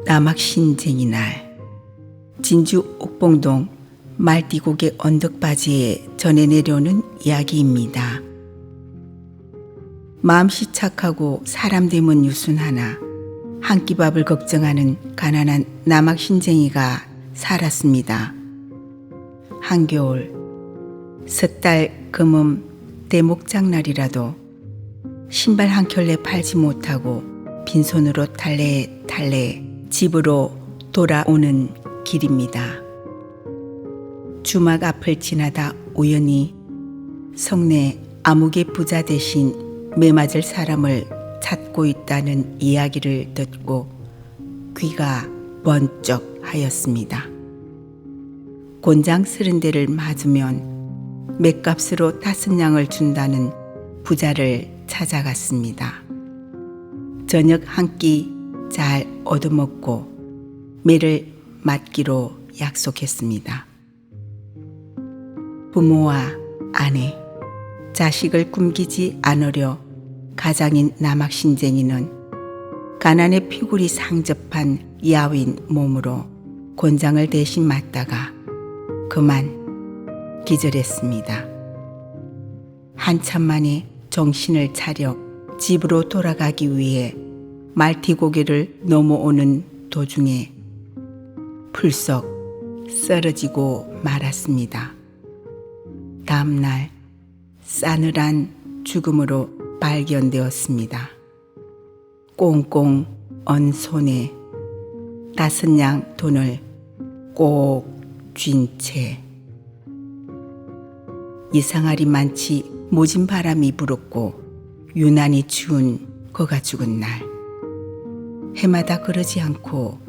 남학신쟁이 날, 진주 옥봉동 말띠고개 언덕바지에 전해 내려오는 이야기입니다. 마음씨 착하고 사람 되면 유순하나 한 끼 밥을 걱정하는 가난한 남학신쟁이가 살았습니다. 한겨울 섣달 금음 대목장날이라도 신발 한 켤레 팔지 못하고 빈손으로 탈레탈레 집으로 돌아오는 길입니다. 주막 앞을 지나다 우연히 성내 아무개 부자 대신 매맞을 사람을 찾고 있다는 이야기를 듣고 귀가 번쩍하였습니다. 곤장 30대를 맞으면 맷값으로 5냥을 준다는 부자를 찾아갔습니다. 저녁 한 끼 잘 얻어먹고 매를 맞기로 약속했습니다. 부모와 아내, 자식을 굶기지 않으려 가장인 남학신쟁이는 가난의 피골이 상접한 야윈 몸으로 곤장을 대신 맞다가 그만 기절했습니다. 한참 만에 정신을 차려 집으로 돌아가기 위해 말티고개를 넘어오는 도중에 풀썩 쓰러지고 말았습니다. 다음날 싸늘한 죽음으로 발견되었습니다. 꽁꽁 언 손에 5냥 돈을 꼭 쥔 채 이상하리 많지 모진 바람이 불었고 유난히 추운 그가 죽은 날 해마다 그러지 않고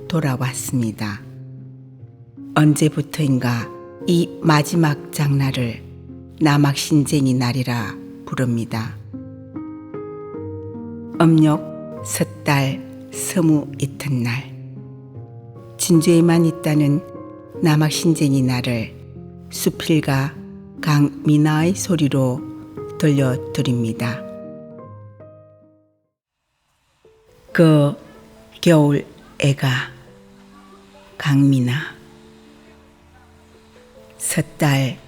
돌아왔습니다. 언제부터인가 이 마지막 장날을 남학신쟁이 날이라 부릅니다. 음력 섣달 서무 이튿날 진주에만 있다는 남학신쟁이 날을 수필가 강미나의 소리로 들려드립니다. 그 겨울 애가 강미나 섣달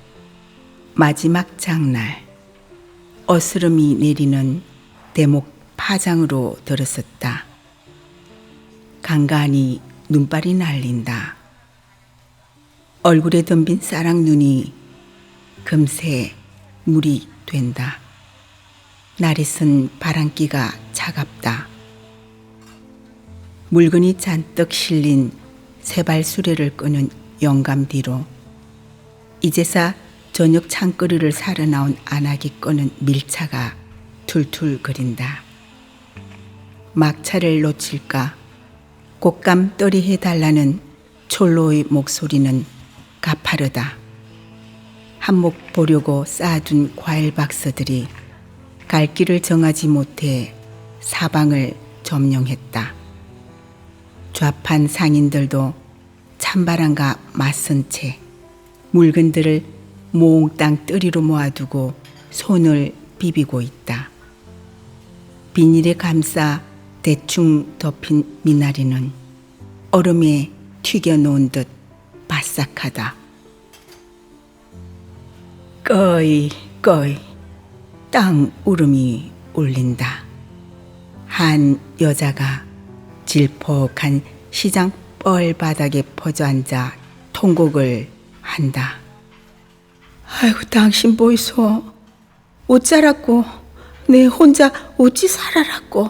마지막 장날 어스름이 내리는 대목 파장으로 들었었다. 간간히 눈발이 날린다. 얼굴에 덤빈 쌀랑눈이 금세 물이 된다. 날이 쓴 바람기가 차갑다. 물건이 잔뜩 실린 세발 수레를 끄는 영감 뒤로 이제사 저녁 창거리를 사러 나온 안하기 끄는 밀차가 툴툴거린다. 막차를 놓칠까 곶감 떨이 해달라는 촐로의 목소리는 가파르다. 한몫 보려고 쌓아둔 과일 박스들이 갈 길을 정하지 못해 사방을 점령했다. 좌판 상인들도 찬바람과 맞선 채 물건들을 몽땅 뜨리로 모아두고 손을 비비고 있다. 비닐에 감싸 대충 덮인 미나리는 얼음에 튀겨놓은 듯 바싹하다. 꺼이 땅 울음이 울린다. 한 여자가 질퍽한 시장 뻘바닥에 퍼져앉아 통곡을 한다. 아이고 당신 보이소. 어쩌라고 내 혼자 어찌 살아라고.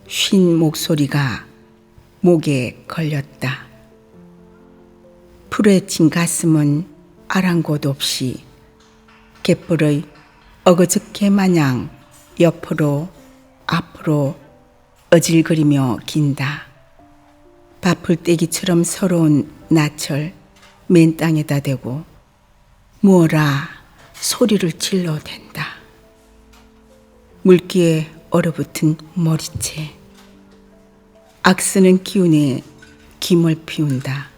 쉰 목소리가 목에 걸렸다. 풀에 친 가슴은 아랑곳 없이 갯불의 어거적개 마냥 옆으로 앞으로 어질거리며 긴다. 바풀떼기처럼 서러운 나철 맨 땅에다 대고 뭐라 소리를 질러댄다. 물기에 얼어붙은 머리채 악쓰는 기운에 김을 피운다.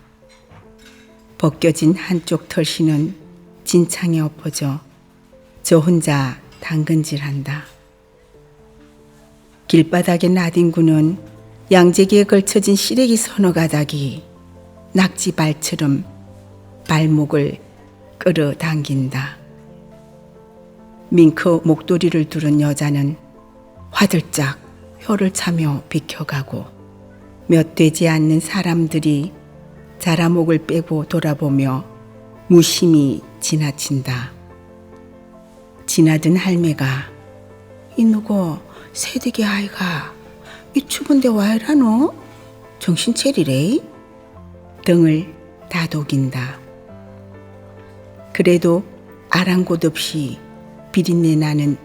벗겨진 한쪽 털씨는 진창에 엎어져 저 혼자 당근질한다. 길바닥에 나뒹구는 양재기에 걸쳐진 시래기 서너 가닥이 낙지발처럼 발목을 끌어당긴다. 밍크 목도리를 두른 여자는 화들짝 혀를 차며 비켜가고 몇 되지 않는 사람들이 자라목을 빼고 돌아보며 무심히 지나친다. 지나든 할매가 이 누구 새댁이 아이가 이 추운데 와 이라노? 정신 차리래? 등을 다독인다. 그래도 아랑곳 없이 비린내 나는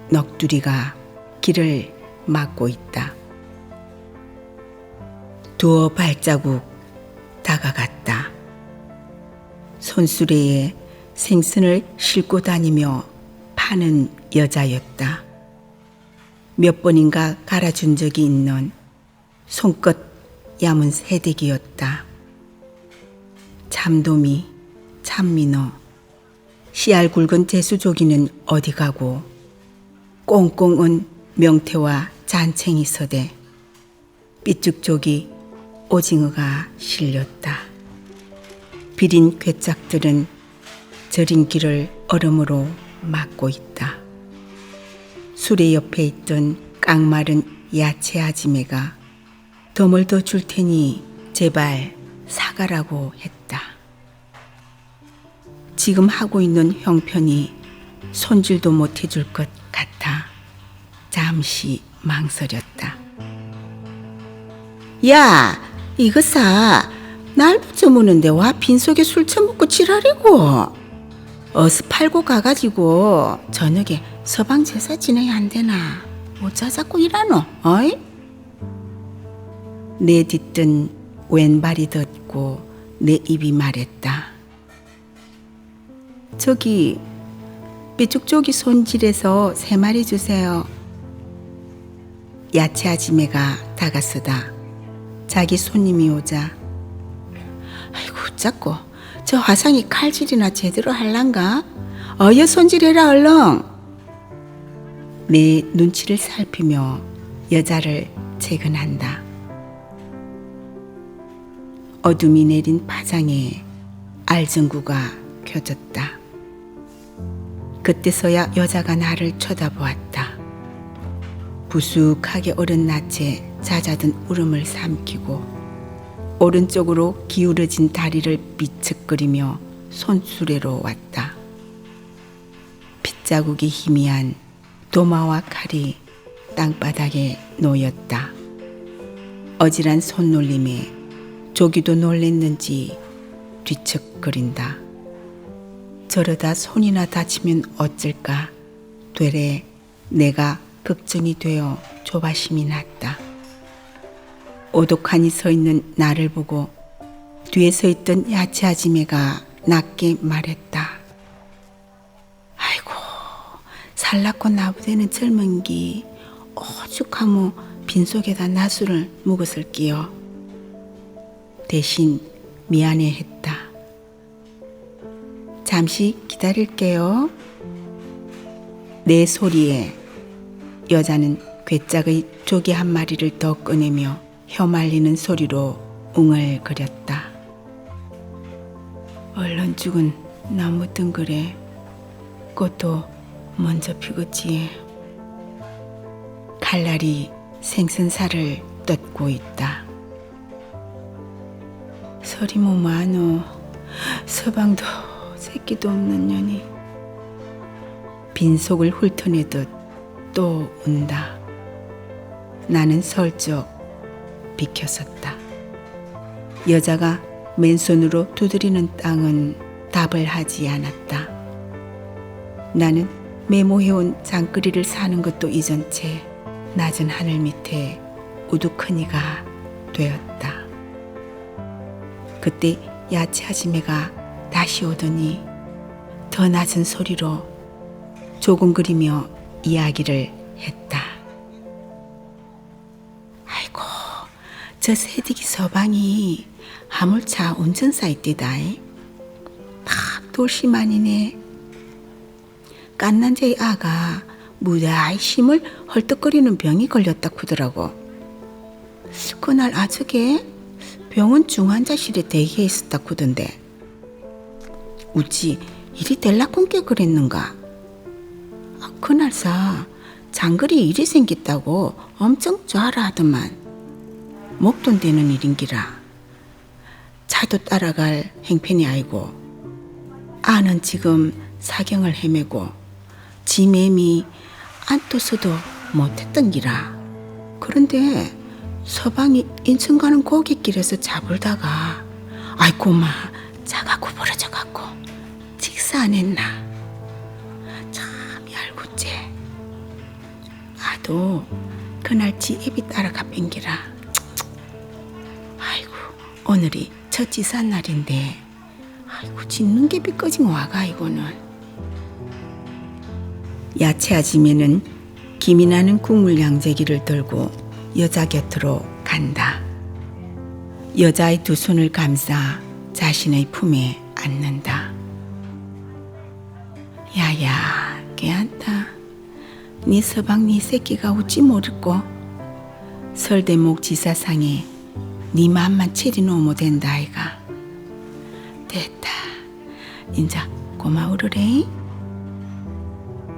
넋두리가 길을 막고 있다. 두어 발자국 다가갔다. 손수레에 생선을 싣고 다니며 파는 여자였다. 몇 번인가 갈아준 적이 있는 손끝 야문 새댁이었다. 참돔이, 참민어, 씨알 굵은 재수조기는 어디 가고 꽁꽁은 명태와 잔챙이 서대, 삐죽조기 오징어가 실렸다. 비린 괴짝들은 저린 길을 얼음으로 막고 있다. 수레 옆에 있던 깡마른 야채 아지매가 덤을 더 줄 테니 제발 사가라고 했다. 지금 하고 있는 형편이 손질도 못 해줄 것 같아 잠시 망설였다. 야, 이거 사. 날 붙여무는데 와 빈속에 술 처먹고 지랄이고. 어서 팔고 가가지고 저녁에 서방 제사 지내야 안 되나. 모자 잡고 일하노, 어이? 내 뒤뜬 왼발이 덧고 내 입이 말했다. 저기 삐죽조기 손질해서 3마리 주세요. 야채 아지매가 다가서다 자기 손님이 오자 아이고 자꾸 저 화상이 칼질이나 제대로 할란가? 어여 손질해라 얼렁. 내 눈치를 살피며 여자를 재근한다. 어둠이 내린 파장에 알전구가 켜졌다. 그때서야 여자가 나를 쳐다보았다. 부숙하게 얼은 낯에 잦아든 울음을 삼키고 오른쪽으로 기울어진 다리를 비척거리며 손수레로 왔다. 핏자국이 희미한 도마와 칼이 땅바닥에 놓였다. 어질한 손놀림에 조기도 놀랬는지 뒤척거린다. 저러다 손이나 다치면 어쩔까 되레 내가 걱정이 되어 조바심이 났다. 오독하니 서 있는 나를 보고 뒤에 서 있던 야채 아지매가 낮게 말했다. 아이고 살났고 나부대는 젊은기 오죽하모 빈속에다 나술을 묵었을 끼요. 대신 미안해했다. 잠시 기다릴게요. 내 소리에 여자는 괴짝의 조개 한 마리를 더 꺼내며 혀 말리는 소리로 웅얼거렸다. 얼른 죽은 나무 덩굴에 꽃도 먼저 피겠지. 칼날이 생선살을 뜯고 있다. 설이 뭐 많어. 서방도 새끼도 없는 년이. 빈속을 훑어내듯 또 운다. 나는 설적 비켜섰다. 여자가 맨손으로 두드리는 땅은 답을 하지 않았다. 나는 메모해온 장거리를 사는 것도 잊은 채 낮은 하늘 밑에 우두커니가 되었다. 그때 야채 아지매가 다시 오더니 더 낮은 소리로 조금거리며 이야기를 했다. 아이고 저 새댁이 서방이 화물차 운전사 있디다. 다 돌심아니네. 깐난제의 아가 무다히 심을 헐떡거리는 병이 걸렸다 쿠더라고. 그날 아저게 병원 중환자실에 대기해 있었다 구던데 우찌 일이 될라콘께 그랬는가? 그날사 장거리 일이 생겼다고 엄청 좋아라 하더만 목돈 되는 일인기라 차도 따라갈 행편이 아니고 아는 지금 사경을 헤매고 지 맴이 안토서도 못했던 기라. 그런데 서방이 인천 가는 고깃길에서 잡을다가 아이고 마 차가 구부러져 갖고 직사 안 했나. 참 얄궂지. 아도 그날 지 애비 따라가 뺀기라. 아이고 오늘이 첫 지사 날인데 아이고 짖는 게 비꺼진 와가 이거는. 야채 아지매는 김이 나는 국물 양재기를 들고 여자 곁으로 간다. 여자의 두 손을 감싸 자신의 품에 안는다. 야야 걔한타 네 서방 네 새끼가 어찌 모르고 설대목 지사상에 네 맘만 체리놓으면 된다 아이가. 됐다. 인자 고마우르래.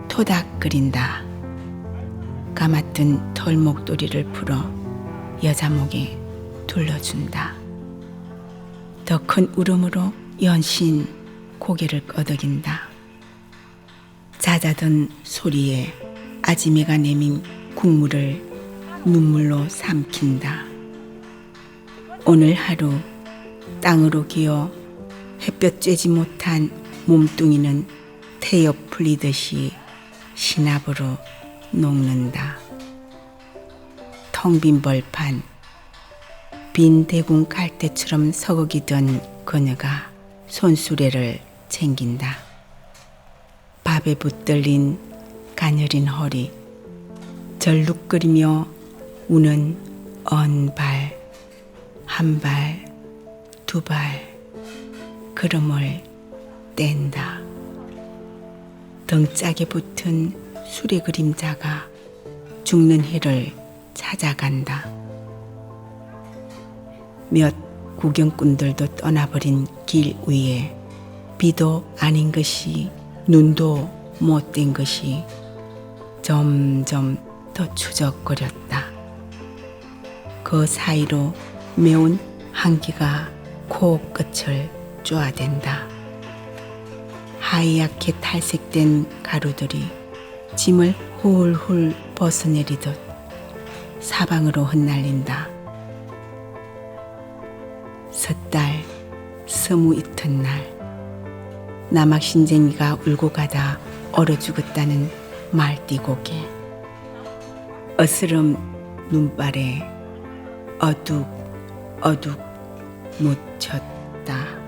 토닥거린다. 감았던 털목도리를 풀어 여자 목에 둘러준다. 더 큰 울음으로 연신 고개를 끄덕인다. 잦아든 소리에 아지매가 내민 국물을 눈물로 삼킨다. 오늘 하루 땅으로 기어 햇볕 쬐지 못한 몸뚱이는 태엽 풀리듯이 신압으로 녹는다. 텅 빈 벌판, 빈 대궁 갈대처럼 서거기던 그녀가 손수레를 챙긴다. 밥에 붙들린 가녀린 허리, 절룩거리며 우는 언발, 한 발, 두 발, 걸음을 뗀다. 등짝에 붙은 술의 그림자가 죽는 해를 찾아간다. 몇 구경꾼들도 떠나버린 길 위에 비도 아닌 것이 눈도 못된 것이 점점 더 추적거렸다. 그 사이로 매운 한기가 코끝을 쪼아댄다. 하얗게 탈색된 가루들이 짐을 훌훌 벗어내리듯 사방으로 흩날린다. 섣달 서무 이튿날 남학신쟁이가 울고 가다 얼어 죽었다는 말띠고개 어스름 눈발에 어둑어둑 묻혔다.